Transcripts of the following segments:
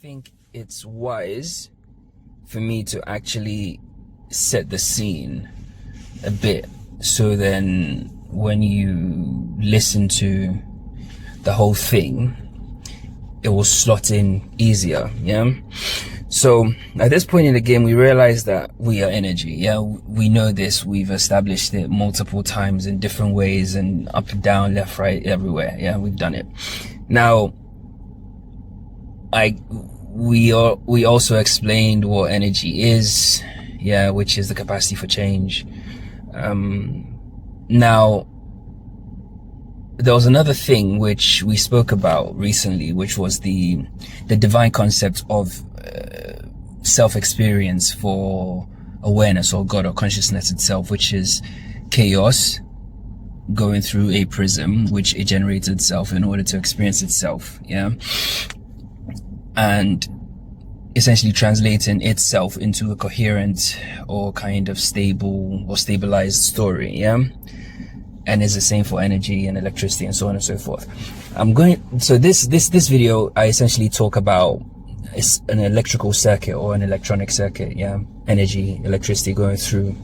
think it's wise for me to actually set the scene a bit, so then when you listen to the whole thing, it will slot in easier. Yeah. So at this point in the game, we realize that we are energy. Yeah, we know this. We've established it multiple times in different ways, and up, down, left, right, everywhere. Yeah, we've done it. Now, we also explained what energy is. Yeah, which is the capacity for change. Now, there was another thing which we spoke about recently, which was the divine concept of self-experience for awareness, or God, or consciousness itself, which is chaos going through a prism which it generated itself in order to experience itself. Yeah, and essentially translating itself into a coherent or kind of stable or stabilized story. Yeah, and it's the same for energy and electricity and so on and so forth. So this video, I essentially talk about an electrical circuit or an electronic circuit. Yeah, energy, electricity going through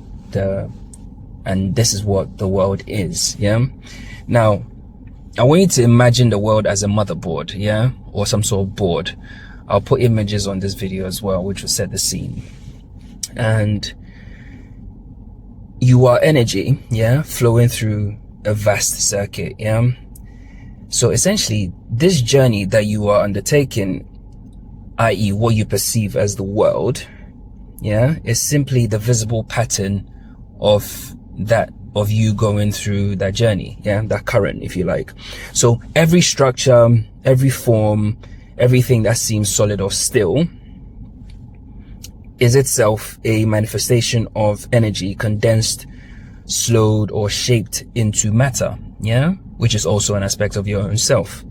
and this is what the world is. Yeah. Now, I want you to imagine the world as a motherboard. Yeah, or some sort of board. I'll put images on this video as well, which will set the scene. And you are energy, yeah, flowing through a vast circuit. Yeah. So essentially, this journey that you are undertaking, i.e. what you perceive as the world, yeah, is simply the visible pattern of you going through that journey. Yeah, that current, if you like. So every structure, every form, everything that seems solid or still is itself a manifestation of energy condensed, slowed, or shaped into matter. Yeah, which is also an aspect of your own self.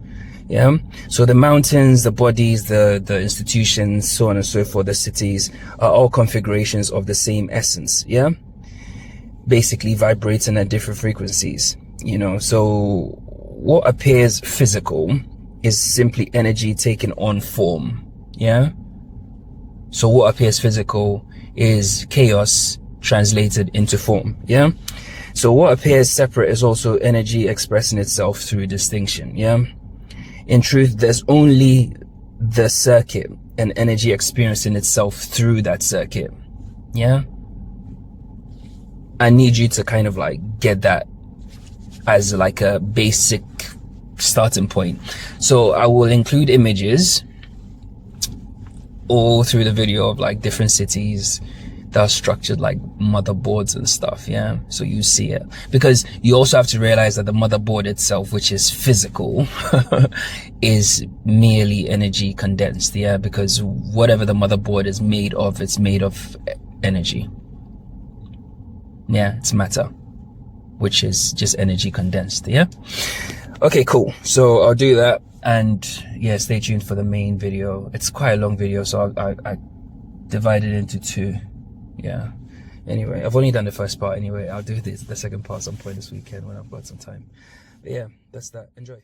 Yeah. So the mountains, the bodies, the institutions, so on and so forth, the cities are all configurations of the same essence. Yeah, basically vibrating at different frequencies. You know, so what appears physical is simply energy taking on form. Yeah. So what appears physical is chaos translated into form. Yeah. So what appears separate is also energy expressing itself through distinction. Yeah. In truth, there's only the circuit and energy experiencing itself through that circuit. Yeah. I need you to kind of like get that as like a basic starting point. So I will include images all through the video of like different cities that are structured like motherboards and stuff. Yeah, so you see it, because you also have to realize that the motherboard itself, which is physical, is merely energy condensed. Yeah, because whatever the motherboard is made of, it's made of energy. Yeah, it's matter, which is just energy condensed. Yeah. Okay, cool. So I'll do that, and yeah, stay tuned for the main video. It's quite a long video, so I divided it into two. Yeah. Anyway, I've only done the first part anyway. I'll do the second part some point this weekend when I've got some time. But yeah, that's that. Enjoy.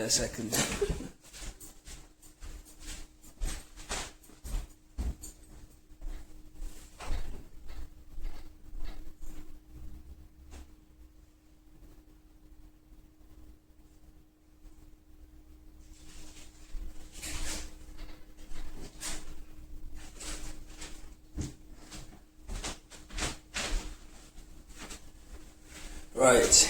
a second. Right.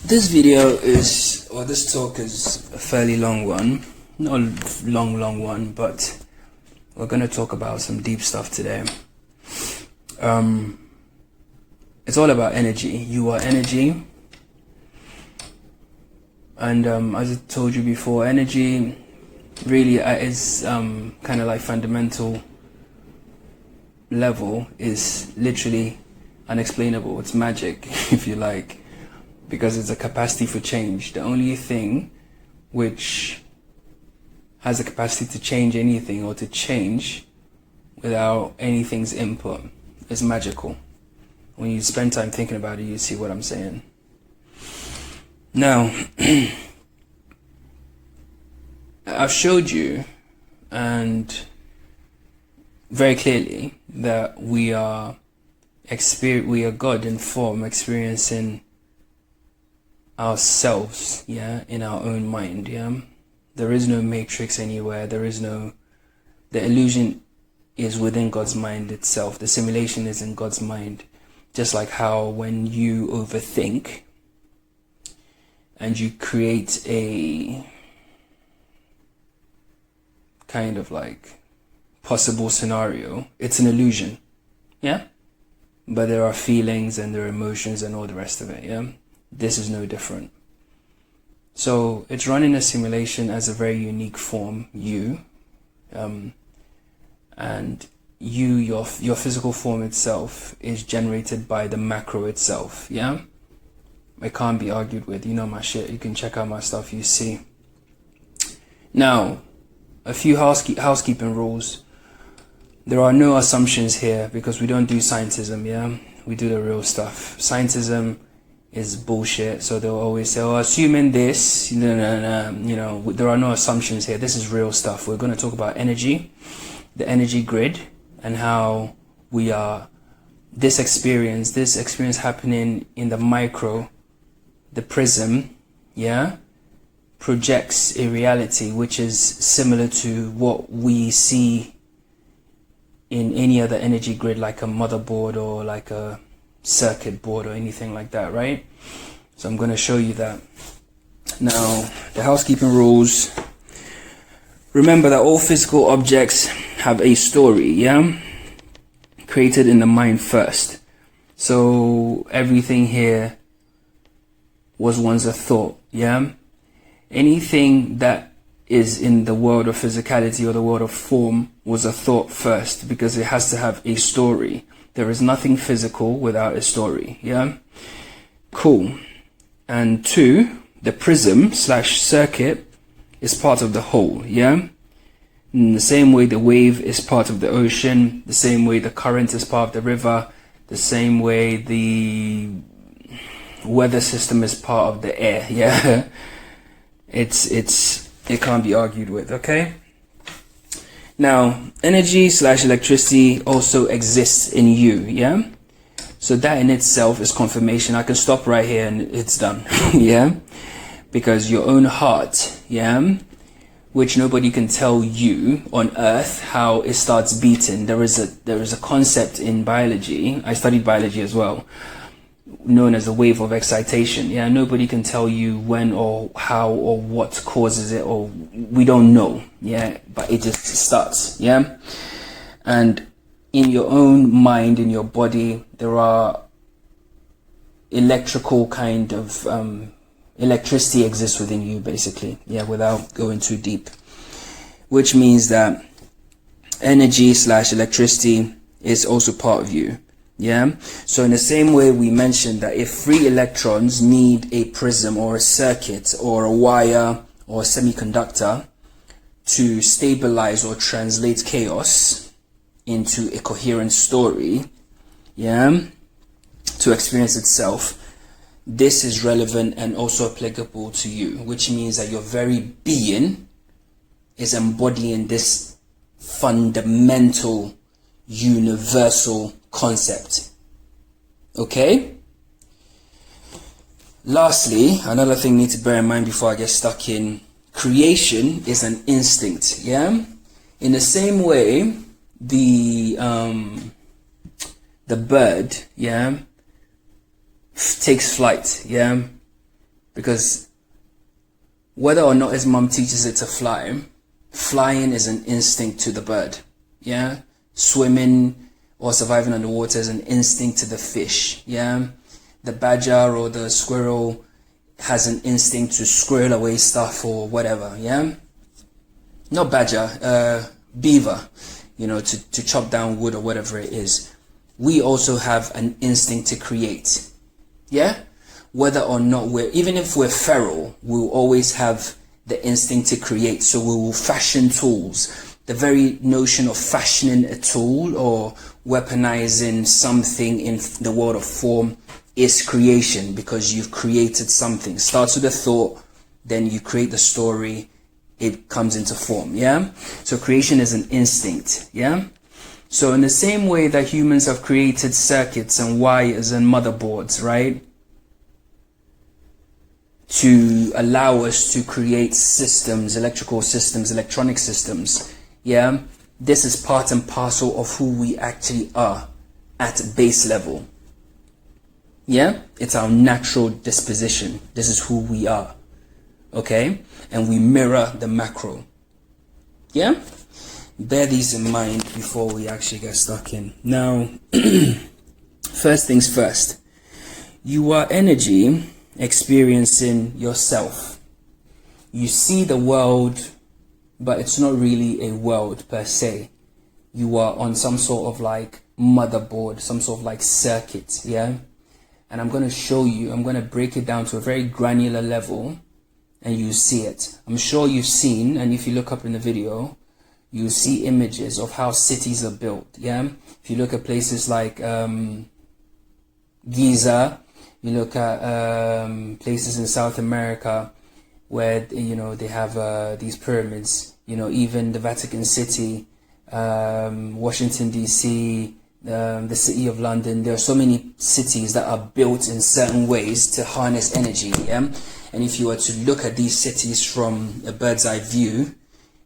This video is, or this talk is a fairly long one. Not a long one, but we're going to talk about some deep stuff today. It's all about energy. You are energy. And as I told you before, energy really is kind of like fundamental level is literally unexplainable. It's magic, if you like, because it's a capacity for change. The only thing which has the capacity to change anything or to change without anything's input is magical. When you spend time thinking about it, you see what I'm saying. Now, I've showed you and very clearly that we are God in form, experiencing ourselves, in our own mind, There is no matrix anywhere. The illusion is within God's mind itself. The simulation is in God's mind. Just like how when you overthink and you create a kind of like possible scenario, it's an illusion, but there are feelings and there are emotions and all the rest of it, This is no different. So it's running a simulation as a very unique form, and your physical form itself is generated by the macro itself, It can't be argued with. You know my shit. You can check out my stuff, you see. Now, a few housekeeping rules. There are no assumptions here because we don't do scientism, We do the real stuff. Scientism is bullshit, so they'll always say, assuming this, there are no assumptions here. This is real stuff. We're going to talk about energy, the energy grid, and how we are, this experience happening in the micro, the prism, projects a reality which is similar to what we see in any other energy grid, like a motherboard or like a circuit board or anything like that, right? So I'm going to show you that. Now, the housekeeping rules. Remember that all physical objects have a story, created in the mind first. So everything here was once a thought, Anything that is in the world of physicality or the world of form was a thought first, because it has to have a story. There is nothing physical without a story, Cool. And 2, the prism / circuit is part of the whole, In the same way the wave is part of the ocean, the same way the current is part of the river, the same way the weather system is part of the air, It can't be argued with, okay? Now, energy / electricity also exists in you, So that in itself is confirmation. I can stop right here and it's done, Because your own heart, which nobody can tell you on earth how it starts beating. There is a concept in biology. I studied biology as well, known as the wave of excitation. Nobody can tell you when or how or what causes it, or we don't know, but it just starts, And in your own mind, in your body, there are electrical kind of electricity exists within you, basically, without going too deep, which means that energy / electricity is also part of you. So in the same way we mentioned that if free electrons need a prism or a circuit or a wire or a semiconductor to stabilize or translate chaos into a coherent story, to experience itself, this is relevant and also applicable to you, which means that your very being is embodying this fundamental, universal concept. Okay? Lastly, another thing you need to bear in mind before I get stuck in, creation is an instinct, yeah? In the same way, the bird, yeah, takes flight, yeah, because whether or not his mom teaches it to fly, flying is an instinct to the bird, yeah. Swimming or surviving underwater is an instinct to the fish, yeah. The badger or the squirrel has an instinct to squirrel away stuff or whatever, yeah. Not badger, beaver, you know, to chop down wood or whatever it is. We also have an instinct to create, yeah. Whether or not even if we're feral, we'll always have the instinct to create. So we will fashion tools. The very notion of fashioning a tool or weaponizing something in the world of form is creation, because you've created something. Starts with a thought, then you create the story, it comes into form, yeah? So creation is an instinct, yeah? So in the same way that humans have created circuits and wires and motherboards, right, to allow us to create systems, electrical systems, electronic systems, yeah, this is part and parcel of who we actually are at base level. Yeah, it's our natural disposition. This is who we are, okay? And we mirror the macro. Yeah, bear these in mind before we actually get stuck in. Now, first things first, you are energy experiencing yourself. You see the world, but it's not really a world per se. You are on some sort of like motherboard, some sort of like circuit, yeah? And I'm going to show you, I'm going to break it down to a very granular level and you see it. I'm sure you've seen, and if you look up in the video, you see images of how cities are built, yeah? If you look at places like Giza, you look at places in South America where, you know, they have these pyramids, you know, even the Vatican City, Washington, D.C., the city of London. There are so many cities that are built in certain ways to harness energy, yeah? And if you were to look at these cities from a bird's eye view,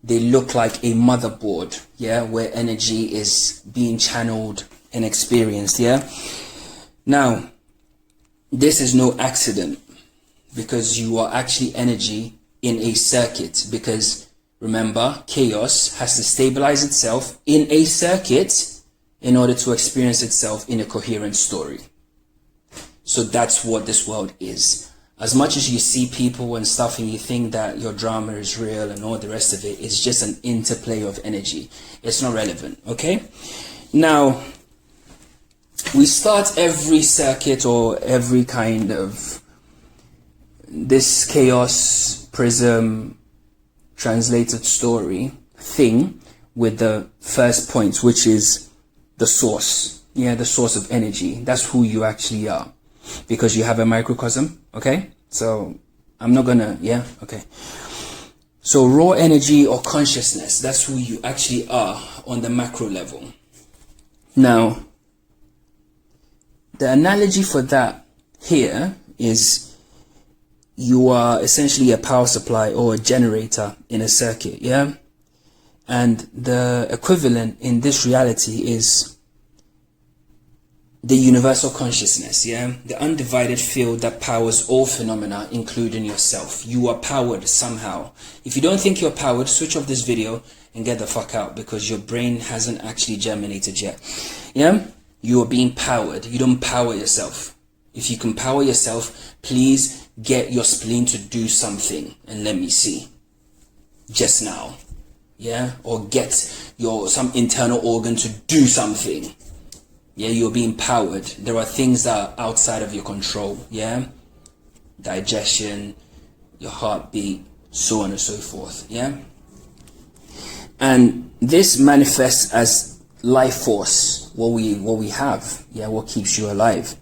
they look like a motherboard, yeah, where energy is being channeled and experienced, yeah? Now, this is no accident, because you are actually energy in a circuit, because remember, chaos has to stabilize itself in a circuit in order to experience itself in a coherent story. So that's what this world is. As much as you see people and stuff and you think that your drama is real and all the rest of it, it's just an interplay of energy. It's not relevant, okay? Now, we start every circuit or every kind of this chaos, prism, translated story thing with the first point, which is the source, yeah, the source of energy. That's who you actually are, because you have a microcosm, okay? So I'm not gonna, yeah, okay. So raw energy or consciousness, that's who you actually are on the macro level. Now, the analogy for that here is you are essentially a power supply or a generator in a circuit, yeah? And the equivalent in this reality is the universal consciousness, yeah? The undivided field that powers all phenomena, including yourself. You are powered somehow. If you don't think you're powered, switch off this video and get the fuck out, because your brain hasn't actually germinated yet, yeah? You are being powered. You don't power yourself. If you can power yourself, please get your spleen to do something and let me see. Just now. Yeah, or get some internal organ to do something. Yeah, you're being powered. There are things that are outside of your control. Yeah, digestion, your heartbeat, so on and so forth. Yeah, and this manifests as life force. What we have. Yeah, what keeps you alive.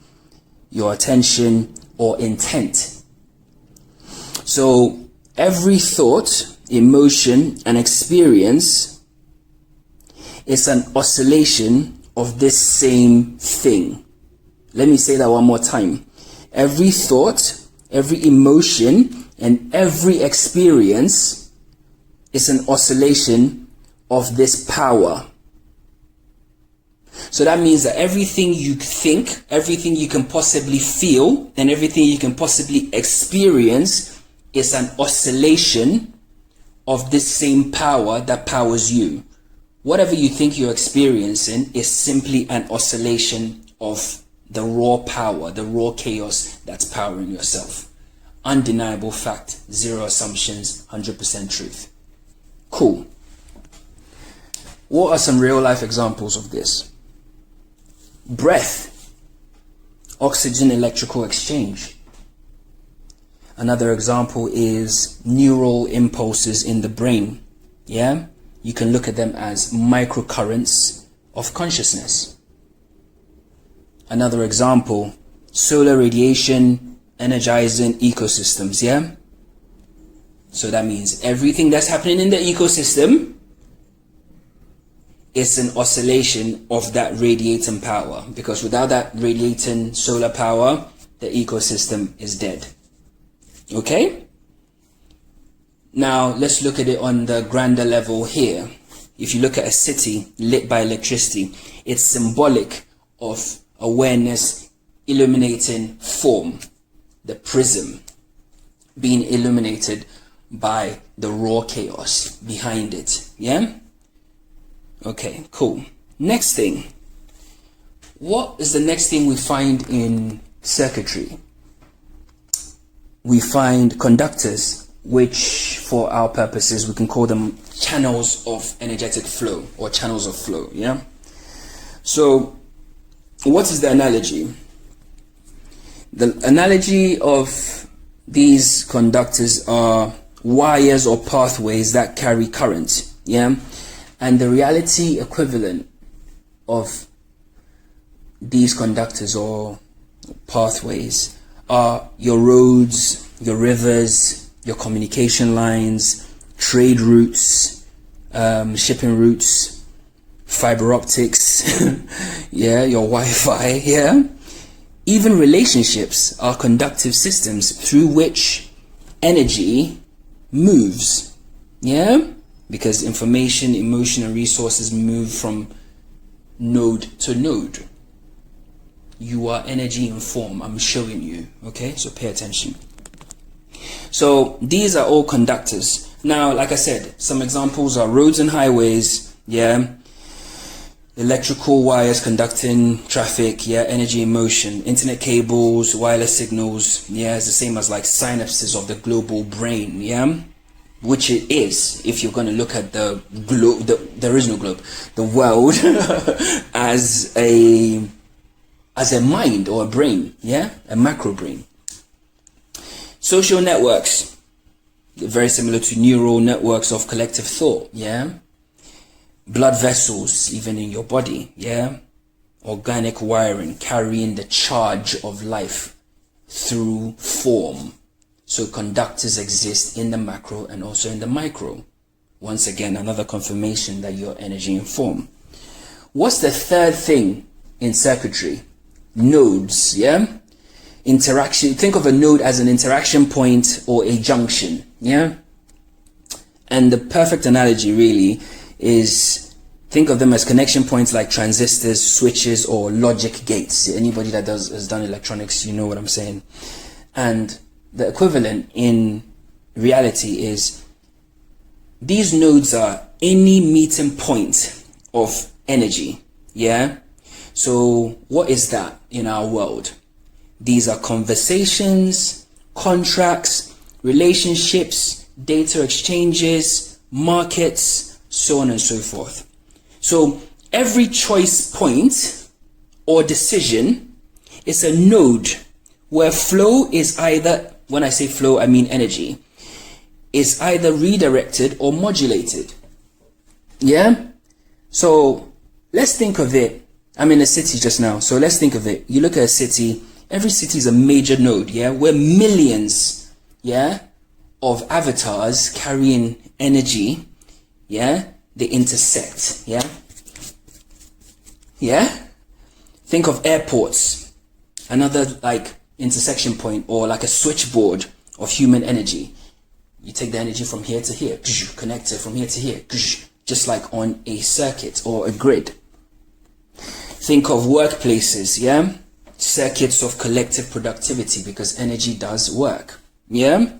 Your attention, or intent. So every thought, emotion, and experience is an oscillation of this same thing. Let me say that one more time. Every thought, every emotion, and every experience is an oscillation of this power. So that means that everything you think, everything you can possibly feel, and everything you can possibly experience is an oscillation of this same power that powers you. Whatever you think you're experiencing is simply an oscillation of the raw power, the raw chaos that's powering yourself. Undeniable fact, zero assumptions, 100% truth. Cool. What are some real life examples of this? Breath, oxygen electrical exchange. Another example is neural impulses in the brain. Yeah, you can look at them as microcurrents of consciousness. Another example, solar radiation energizing ecosystems. Yeah, so that means everything that's happening in the ecosystem is an oscillation of that radiating power, because without that radiating solar power, the ecosystem is dead. Okay? Now let's look at it on the grander level here. If you look at a city lit by electricity, it's symbolic of awareness illuminating form, the prism being illuminated by the raw chaos behind it. Yeah? Okay, cool. Next thing. What is the next thing we find in circuitry? We find conductors, which for our purposes we can call them channels of energetic flow or channels of flow. Yeah. So what is the analogy? The analogy of these conductors are wires or pathways that carry current. Yeah. And the reality equivalent of these conductors or pathways are your roads, your rivers, your communication lines, trade routes, shipping routes, fiber optics, yeah, your Wi-Fi, yeah. Even relationships are conductive systems through which energy moves, yeah. Because information, emotion, and resources move from node to node. You are energy in form. I'm showing you. Okay, so pay attention. So these are all conductors. Now, like I said, some examples are roads and highways. Yeah. Electrical wires conducting traffic. Yeah. Energy in motion. Internet cables, wireless signals. Yeah. It's the same as like synapses of the global brain. Yeah. Which it is, if you're going to look at the globe, there is no globe, the world as a mind or a brain, yeah, a macro brain. Social networks, very similar to neural networks of collective thought, yeah. Blood vessels, even in your body, yeah. Organic wiring, carrying the charge of life through form. So conductors exist in the macro and also in the micro. Once again, another confirmation that you're energy in form. What's the third thing in circuitry? Nodes, yeah? Interaction. Think of a node as an interaction point or a junction, yeah? And the perfect analogy really is, think of them as connection points like transistors, switches, or logic gates. Anybody that has done electronics, you know what I'm saying. And the equivalent in reality is these nodes are any meeting point of energy. Yeah. So what is that in our world? These are conversations, contracts, relationships, data exchanges, markets, so on and so forth. So every choice point or decision is a node where flow is either, when I say flow, I mean energy, is either redirected or modulated. Yeah? So let's think of it. I'm in a city just now. So let's think of it. You look at a city, Every city is a major node, yeah, where millions, yeah, of avatars carrying energy, yeah, they intersect, yeah. Think of airports, another like intersection point, or like a switchboard of human energy. You take the energy from here to here, connect it from here to here, just like on a circuit or a grid. Think of workplaces, yeah, circuits of collective productivity, because energy does work, yeah.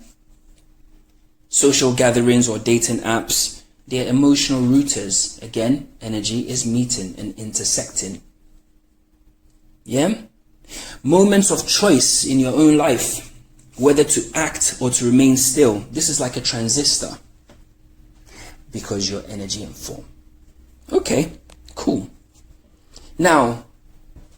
Social gatherings or dating apps, they're emotional routers. Again, energy is meeting and intersecting. Yeah? Moments of choice in your own life, whether to act or to remain still. This is like a transistor, because you're energy and form. Okay, cool. Now,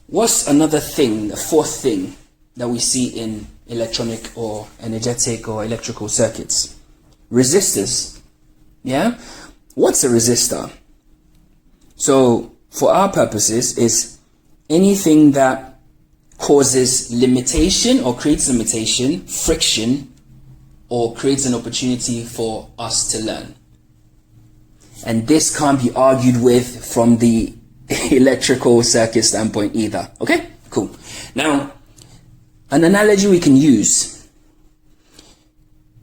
what's another thing, the fourth thing that we see in electronic or energetic or electrical circuits? Resistors. Yeah? What's a resistor? So, for our purposes, is anything that causes limitation or creates limitation, friction, or creates an opportunity for us to learn. And this can't be argued with from the electrical circuit standpoint either. Okay? Cool. Now, an analogy we can use.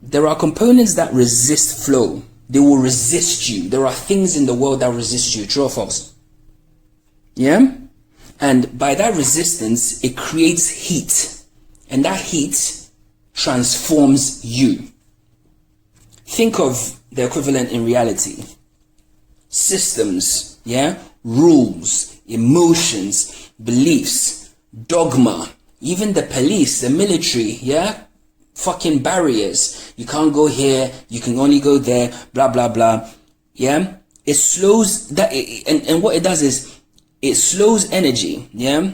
There are components that resist flow. They will resist you. There are things in the world that resist you. True or false? Yeah? And by that resistance, it creates heat. And that heat transforms you. Think of the equivalent in reality. Systems, yeah? Rules, emotions, beliefs, dogma, even the police, the military, yeah? Fucking barriers. You can't go here, you can only go there, blah blah blah. Yeah, it slows that, and what it does is it slows energy. Yeah,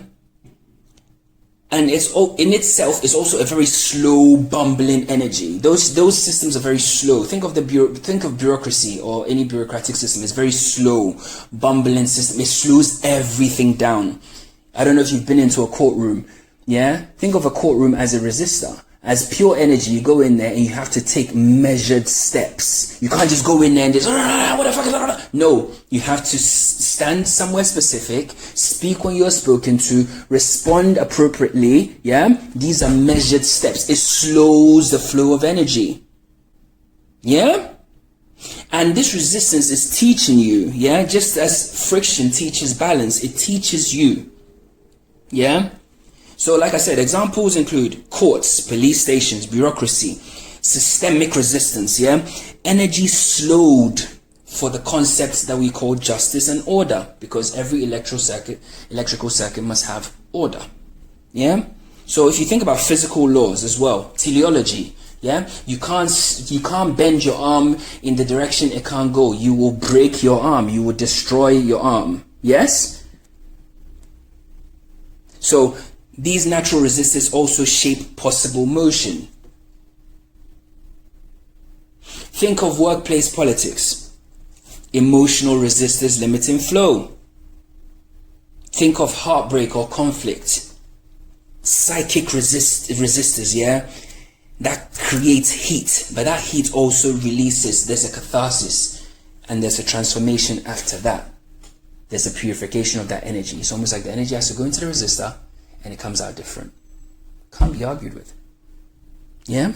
and it's in itself is also a very slow, bumbling energy. Those systems are very slow. Think of bureaucracy or any bureaucratic system. It's very slow, bumbling system. It slows everything down. I don't know if you've been into a courtroom. Yeah, think of a courtroom as a resistor. As pure energy, you go in there and you have to take measured steps. You can't just go in there and just, what the fuck? No, you have to stand somewhere specific, speak when you're spoken to, respond appropriately. Yeah, these are measured steps. It slows the flow of energy. Yeah, and this resistance is teaching you. Yeah, just as friction teaches balance, it teaches you. Yeah. So like I said, examples include courts, police stations, bureaucracy, systemic resistance, yeah? Energy slowed for the concepts that we call justice and order, because every electrical circuit must have order, yeah? So if you think about physical laws as well, teleology, yeah? You can't bend your arm in the direction it can't go. You will break your arm. You will destroy your arm. Yes? So these natural resistors also shape possible motion. Think of workplace politics. Emotional resistors limiting flow. Think of heartbreak or conflict. Psychic resistors, yeah? That creates heat, but that heat also releases, there's a catharsis, and there's a transformation after that. There's a purification of that energy. It's almost like the energy has to go into the resistor, and it comes out different. Can't be argued with. Yeah?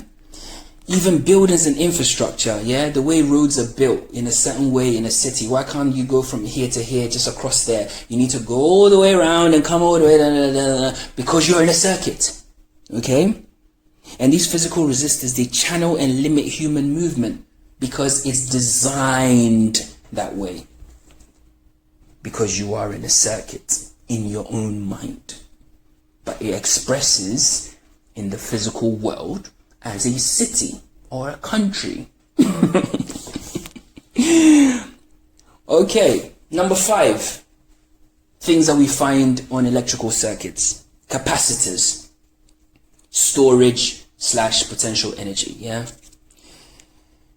Even buildings and infrastructure, yeah? The way roads are built in a certain way in a city. Why can't you go from here to here, just across there? You need to go all the way around and come all the way, because you're in a circuit. Okay? And these physical resistors, they channel and limit human movement because it's designed that way. Because you are in a circuit in your own mind. But it expresses in the physical world as a city or a country. Okay, number 5. Things that we find on electrical circuits. Capacitors. Storage / potential energy, yeah?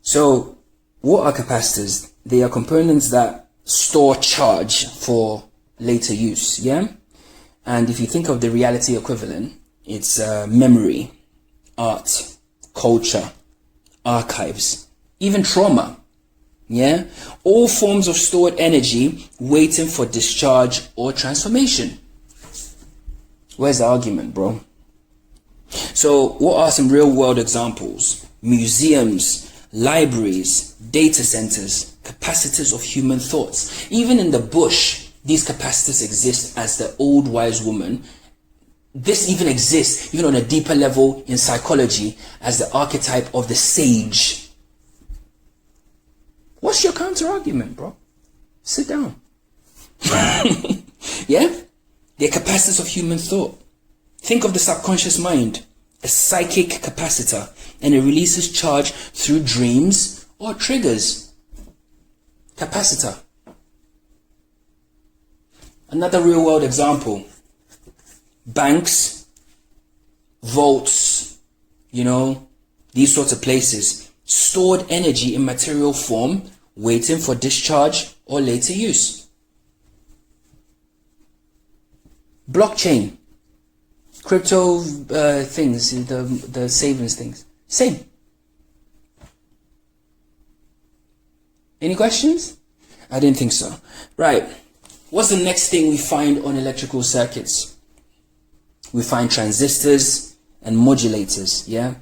So, what are capacitors? They are components that store charge for later use, yeah? And if you think of the reality equivalent, It's memory, art, culture, archives, even trauma. Yeah, all forms of stored energy waiting for discharge or transformation. Where's the argument, bro? So what are some real world examples? Museums, libraries, data centers, capacitors of human thoughts. Even in the bush, these capacitors exist as the old wise woman. This even exists, even on a deeper level in psychology, as the archetype of the sage. What's your counter argument, bro? Sit down. Yeah? They're capacitors of human thought. Think of the subconscious mind, a psychic capacitor, and it releases charge through dreams or triggers. Capacitor. Another real world example. Banks, vaults, these sorts of places. Stored energy in material form, waiting for discharge or later use. Blockchain, crypto things, the savings things, same. Any questions? I didn't think so. Right, what's the next thing we find on electrical circuits? We find transistors and modulators, yeah?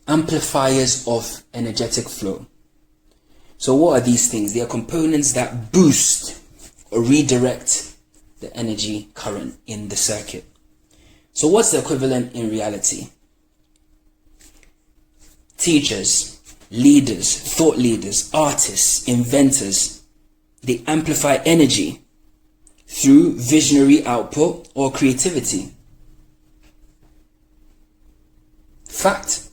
Amplifiers of energetic flow. So what are these things? They are components that boost or redirect the energy current in the circuit. So what's the equivalent in reality? Teachers, leaders, thought leaders, artists, inventors, they amplify energy through visionary output or creativity. Fact.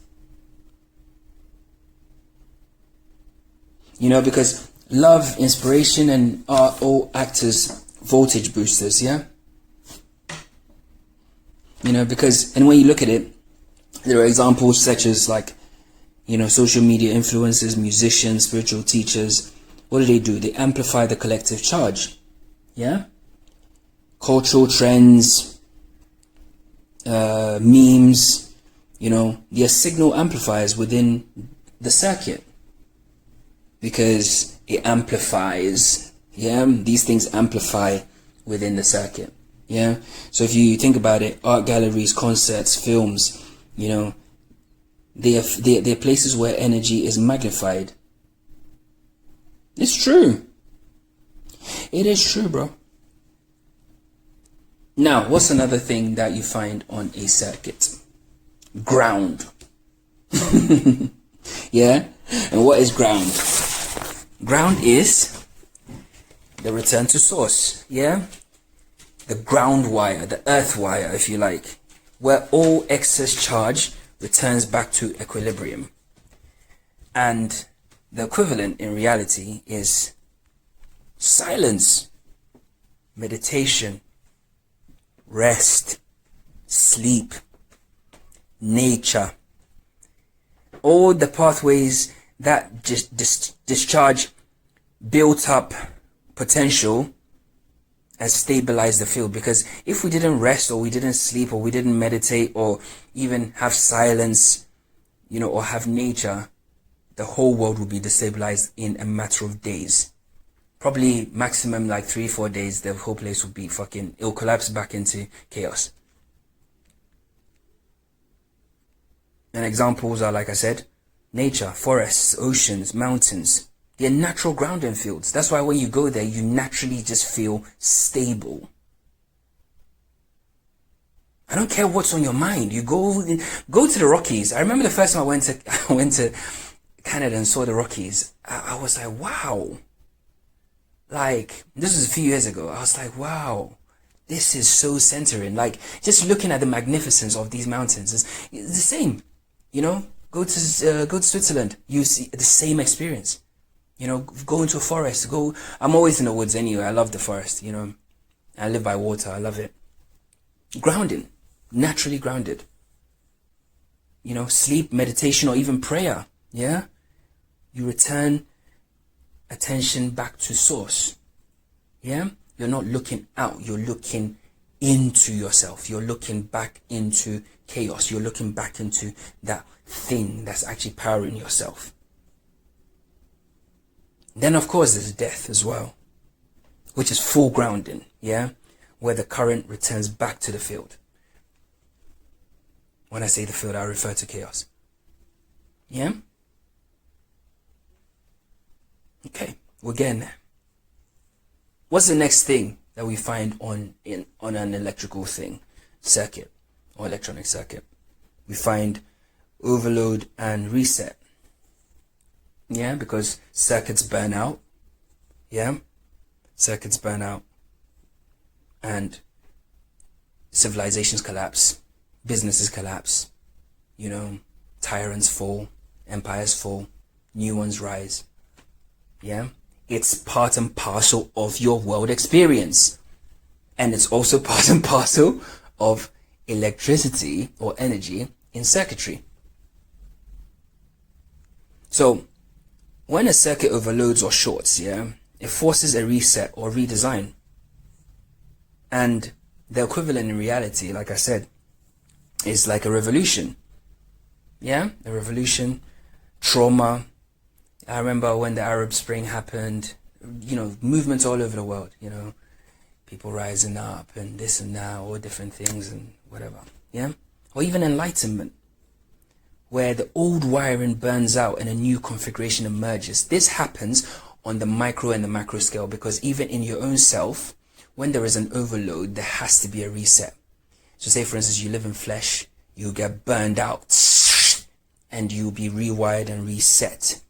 Because love, inspiration, and art all act as voltage boosters, yeah? Because, and when you look at it, there are examples such as social media influencers, musicians, spiritual teachers. What do? They amplify the collective charge, yeah? Cultural trends, memes, they are signal amplifiers within the circuit. Because it amplifies, yeah? These things amplify within the circuit, yeah? So if you think about it, art galleries, concerts, films, they're places where energy is magnified. It's true. It is true, bro. Now, what's another thing that you find on a circuit? Ground. Yeah? And what is ground? Ground is the return to source, yeah? The ground wire, the earth wire, if you like, where all excess charge returns back to equilibrium. And the equivalent in reality is silence, meditation, rest, sleep, nature. All the pathways that just discharge built up potential and stabilize the field. Because if we didn't rest, or we didn't sleep, or we didn't meditate, or even have silence, or have nature, the whole world would be destabilized in a matter of days. Probably maximum 3-4 days, the whole place would be it'll collapse back into chaos. And examples are, like I said, nature, forests, oceans, mountains. They're natural grounding fields. That's why when you go there, you naturally just feel stable. I don't care what's on your mind. You go to the Rockies. I remember the first time I went to Canada and saw the Rockies. I was like, wow. This was a few years ago. I was like, wow, this is so centering. Just looking at the magnificence of these mountains, it's the same. Go to Switzerland, you see the same experience. Go into a forest. I'm always in the woods anyway. I love the forest. I live by water. I love it. Grounding, naturally grounded. Sleep, meditation, or even prayer. Yeah, you return attention back to source. Yeah, you're not looking out. You're looking into yourself. You're looking back into chaos. You're looking back into that thing that's actually powering yourself. Then of course there's death as well, which is full grounding, yeah, where the current returns back to the field. When I say the field, I refer to chaos. Yeah? Okay, we're getting there. What's the next thing that we find on an electrical thing, circuit, or electronic circuit? We find overload and reset. Yeah, because circuits burn out. Yeah, circuits burn out, and civilizations collapse, businesses collapse, you know, tyrants fall, empires fall, new ones rise. Yeah, it's part and parcel of your world experience, and it's also part and parcel of electricity or energy in circuitry. So when a circuit overloads or shorts, yeah, it forces a reset or redesign. And the equivalent in reality, like I said, is like a revolution. Yeah, a revolution, trauma. I remember when the Arab Spring happened, you know, movements all over the world, you know, people rising up and this and that, all different things and whatever. Yeah, or even enlightenment, where the old wiring burns out and a new configuration emerges. This happens on the micro and the macro scale, because even in your own self, when there is an overload, there has to be a reset. So say, for instance, you live in flesh, you get burned out and you'll be rewired and reset,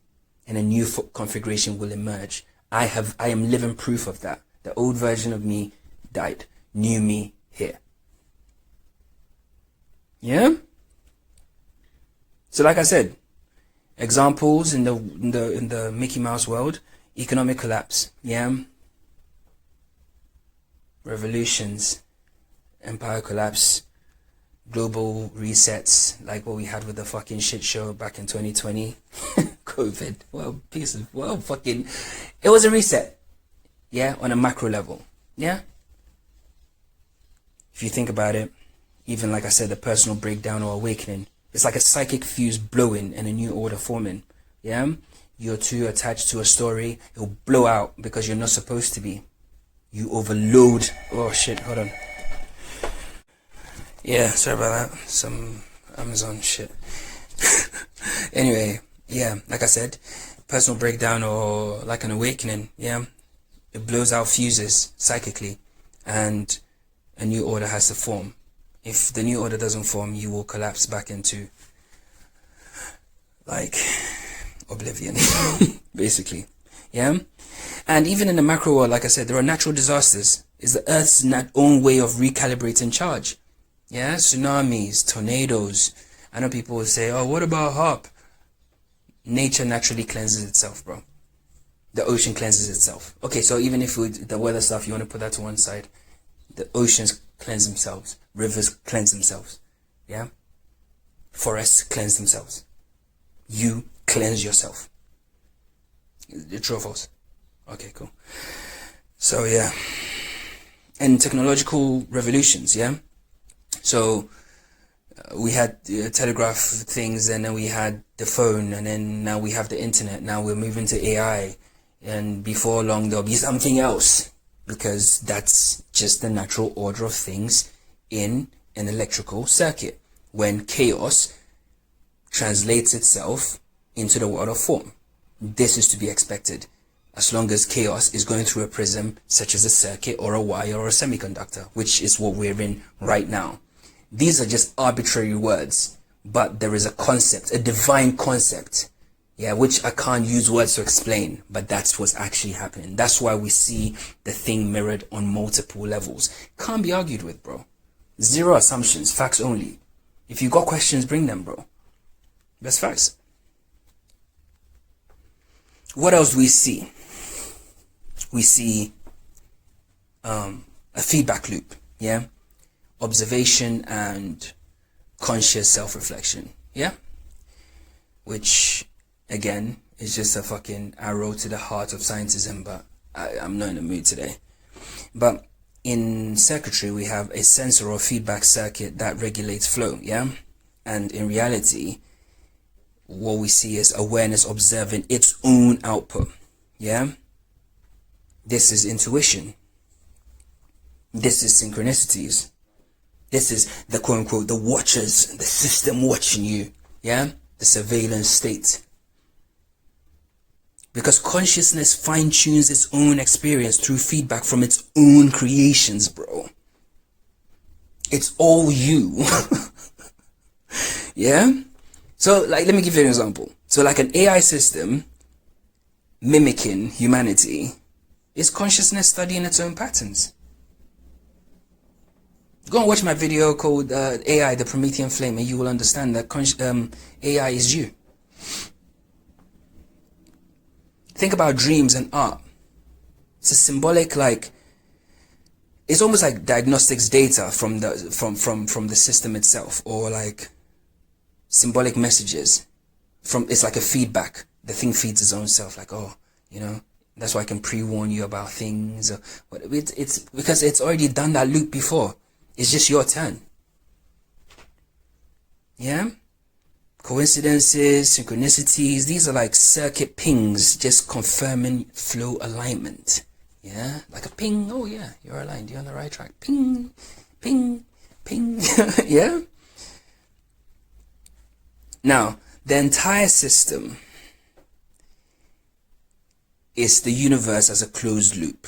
and a new configuration will emerge. I am living proof of that. The old version of me died, new me here. Yeah? So like I said, examples in the Mickey Mouse world: economic collapse, yeah, revolutions, empire collapse, global resets, like what we had with the fucking shit show back in 2020, COVID. It was a reset, yeah, on a macro level, yeah. If you think about it, even like I said, the personal breakdown or awakening. It's like a psychic fuse blowing and a new order forming. Yeah? You're too attached to a story, it'll blow out because you're not supposed to be. You overload. Oh shit, hold on. Yeah, sorry about that. Some Amazon shit. Anyway, yeah, like I said, personal breakdown or like an awakening. Yeah? It blows out fuses psychically, and a new order has to form. If the new order doesn't form, you will collapse back into like oblivion, basically. Yeah. And even in the macro world, like I said, there are natural disasters. It's the Earth's own way of recalibrating charge. Yeah, tsunamis, tornadoes. I know people will say, "Oh, what about HARP?" Nature naturally cleanses itself, bro. The ocean cleanses itself. Okay, so even if the weather stuff, you want to put that to one side, the oceans cleanse themselves. Rivers cleanse themselves. Yeah? Forests cleanse themselves. You cleanse yourself. True or false? Okay, cool. So, yeah. And technological revolutions, yeah? So, we had telegraph things, and then we had the phone, and then now we have the internet. Now we're moving to AI. And before long, there'll be something else, because that's just the natural order of things in an electrical circuit, when chaos translates itself into the world of form. This is to be expected, as long as chaos is going through a prism, such as a circuit or a wire or a semiconductor, which is what we're in right now. These are just arbitrary words, but there is a concept, a divine concept, yeah, which I can't use words to explain, but that's what's actually happening. That's why we see the thing mirrored on multiple levels. Can't be argued with, bro. Zero assumptions, facts only. If you got questions, bring them, bro. Best facts. What else do we see? We see a feedback loop, yeah? Observation and conscious self-reflection, yeah? Which, again, is just a fucking arrow to the heart of scientism, but I'm not in the mood today. But in circuitry, we have a sensor or feedback circuit that regulates flow, yeah? And in reality, what we see is awareness observing its own output, yeah? This is intuition. This is synchronicities. This is the quote-unquote, the watchers, the system watching you, yeah? The surveillance state. Because consciousness fine-tunes its own experience through feedback from its own creations, bro. It's all you. Yeah? So, like, let me give you an example. So, like, an AI system mimicking humanity is consciousness studying its own patterns. Go and watch my video called AI, the Promethean Flame, and you will understand that AI is you. Think about dreams and art. It's a symbolic, like, it's almost like diagnostics data from the system itself, or like symbolic messages from, it's like a feedback. The thing feeds its own self, like, oh, you know, that's why I can pre-warn you about things. But it's because it's already done that loop before. It's just your turn. Yeah? Coincidences, synchronicities, these are like circuit pings, just confirming flow alignment. Yeah? Like a ping, oh yeah, you're aligned, you're on the right track. Ping, ping, ping. Yeah? Now, the entire system is the universe as a closed loop.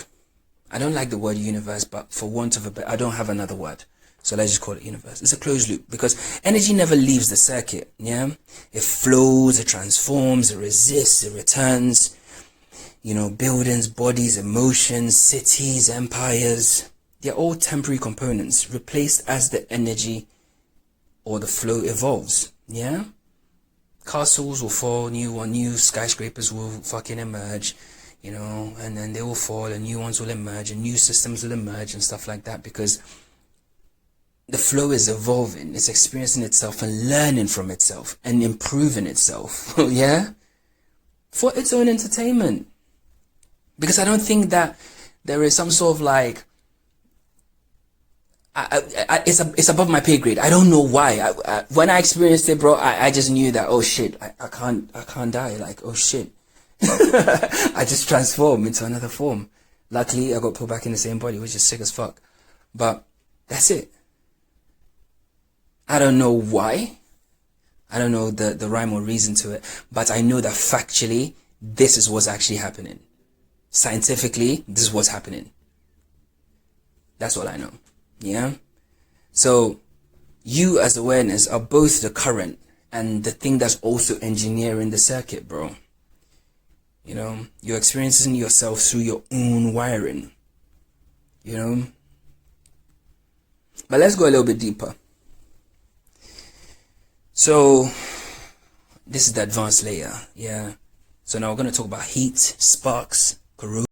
I don't like the word universe, but for want of a better, I don't have another word. So let's just call it universe. It's a closed loop because energy never leaves the circuit. Yeah, it flows, it transforms, it resists, it returns. You know, buildings, bodies, emotions, cities, empires, they're all temporary components replaced as the energy or the flow evolves. Yeah, castles will fall, new skyscrapers will fucking emerge. You know, and then they will fall and new ones will emerge and new systems will emerge and stuff like that, because the flow is evolving, it's experiencing itself and learning from itself and improving itself. Yeah, for its own entertainment. Because I don't think that there is some sort of like it's above my pay grade. I don't know why. When I experienced it, bro, I just knew that, oh shit, I can't die. Like, oh shit. I just transformed into another form. Luckily, I got put back in the same body, which is sick as fuck. But that's it. I don't know why. I don't know the rhyme or reason to it. But I know that factually, this is what's actually happening. Scientifically, this is what's happening. That's all I know. Yeah? So, you as awareness are both the current and the thing that's also engineering the circuit, bro. You know, you're experiencing yourself through your own wiring. You know? But let's go a little bit deeper. So, this is the advanced layer. Yeah. So now we're going to talk about heat, sparks, corrosion.